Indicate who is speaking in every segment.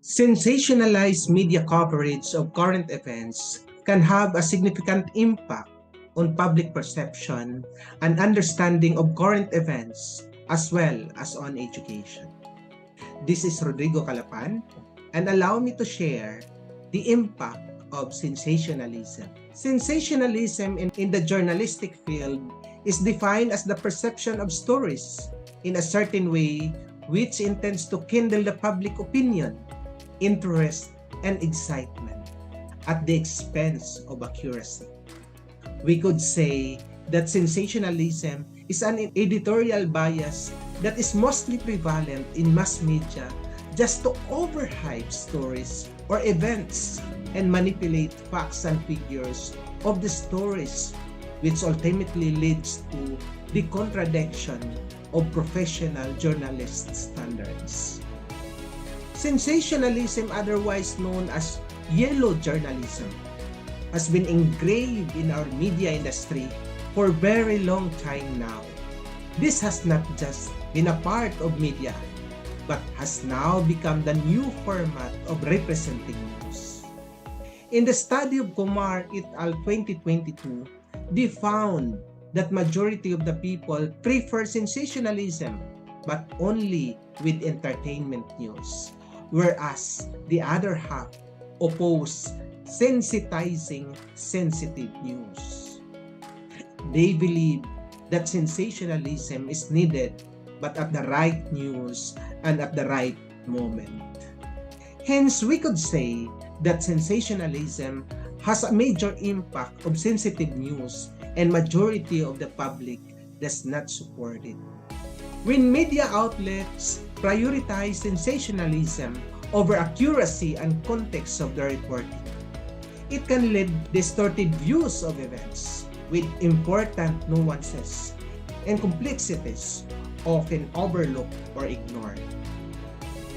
Speaker 1: Sensationalized media coverage of current events can have a significant impact on public perception and understanding of current events as well as on education. This is Rodrigo Calapan, and allow me to share the impact of sensationalism. Sensationalism in the journalistic field is defined as the perception of stories in a certain way which intends to kindle the public opinion, interest, and excitement at the expense of accuracy. We could say that sensationalism is an editorial bias that is mostly prevalent in mass media just to overhype stories or events and manipulate facts and figures of the stories, which ultimately leads to the contradiction of professional journalist standards. Sensationalism, otherwise known as yellow journalism, has been engraved in our media industry for a very long time now. This has not just been a part of media, but has now become the new format of representing news. In the study of Kumar et al. 2022, they found that majority of the people prefer sensationalism, but only with entertainment news, whereas the other half oppose sensitizing sensitive news. They believe that sensationalism is needed, but at the right news and at the right moment. Hence, we could say that sensationalism has a major impact of sensitive news and majority of the public does not support it. When media outlets prioritize sensationalism over accuracy and context of the reporting, it can lead distorted views of events with important nuances and complexities often overlooked or ignored.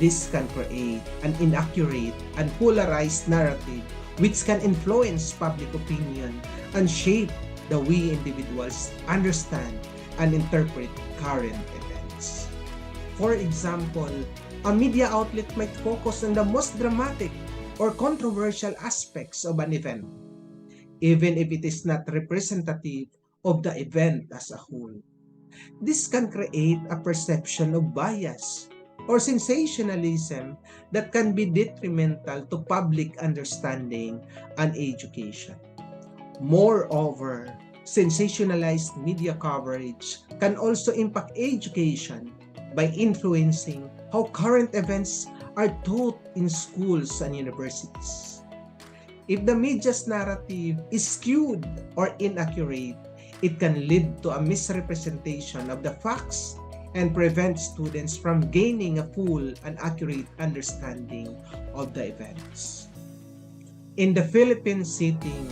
Speaker 1: This can create an inaccurate and polarized narrative which can influence public opinion and shape the way individuals understand and interpret current events. For example, a media outlet might focus on the most dramatic or controversial aspects of an event, even if it is not representative of the event as a whole. This can create a perception of bias or sensationalism that can be detrimental to public understanding and education. Moreover, sensationalized media coverage can also impact education by influencing how current events are taught in schools and universities. If the media's narrative is skewed or inaccurate, it can lead to a misrepresentation of the facts and prevent students from gaining a full and accurate understanding of the events. In the Philippine setting,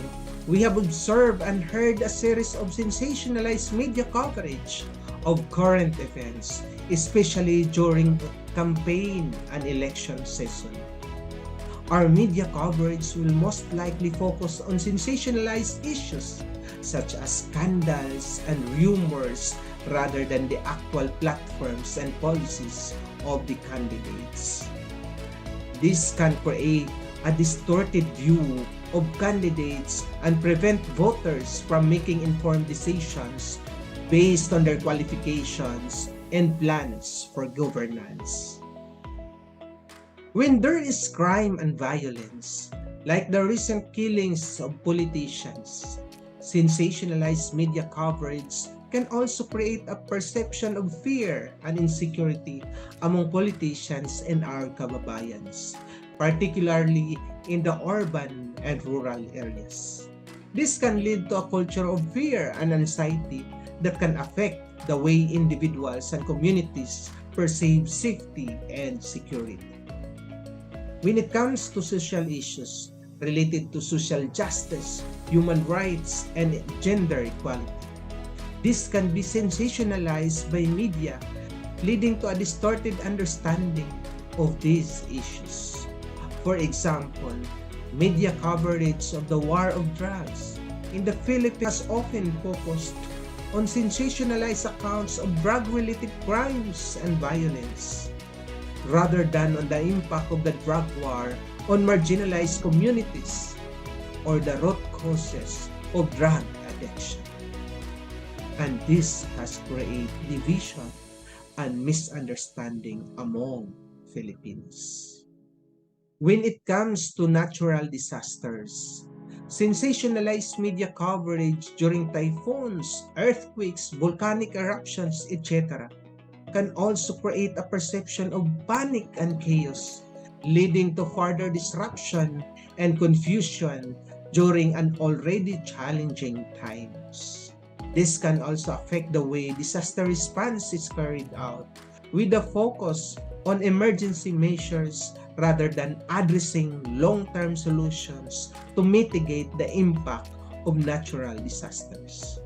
Speaker 1: we have observed and heard a series of sensationalized media coverage of current events, especially during campaign and election season. Our media coverage will most likely focus on sensationalized issues such as scandals and rumors rather than the actual platforms and policies of the candidates. This can create a distorted view of candidates and prevent voters from making informed decisions based on their qualifications and plans for governance. When there is crime and violence, like the recent killings of politicians, sensationalized media coverage can also create a perception of fear and insecurity among politicians and our kababayans, particularly in the urban and rural areas. This can lead to a culture of fear and anxiety that can affect the way individuals and communities perceive safety and security. When it comes to social issues related to social justice, human rights, and gender equality, this can be sensationalized by media, leading to a distorted understanding of these issues. For example, media coverage of the war of drugs in the Philippines has often focused on sensationalized accounts of drug-related crimes and violence. rather than on the impact of the drug war on marginalized communities or the root causes of drug addiction. And this has created division and misunderstanding among Filipinos. When it comes to natural disasters, sensationalized media coverage during typhoons, earthquakes, volcanic eruptions, etc. can also create a perception of panic and chaos, leading to further disruption and confusion during an already challenging times. This can also affect the way disaster response is carried out, with a focus on emergency measures rather than addressing long-term solutions to mitigate the impact of natural disasters.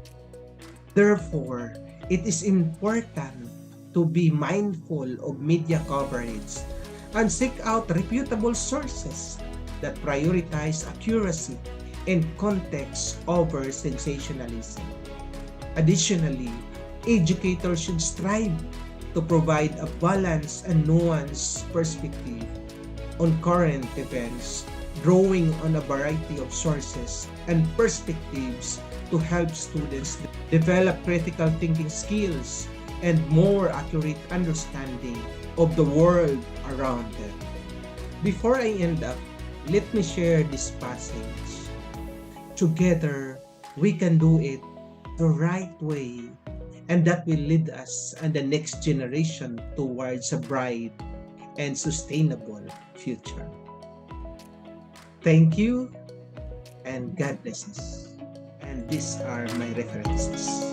Speaker 1: Therefore, it is important to be mindful of media coverage and seek out reputable sources that prioritize accuracy and context over sensationalism. Additionally, educators should strive to provide a balanced and nuanced perspective on current events, drawing on a variety of sources and perspectives to help students develop critical thinking skills and more accurate understanding of the world around them. Before I end up, let me share this passage. Together, we can do it the right way, and that will lead us and the next generation towards a bright and sustainable future. Thank you, and God bless us. And these are my references.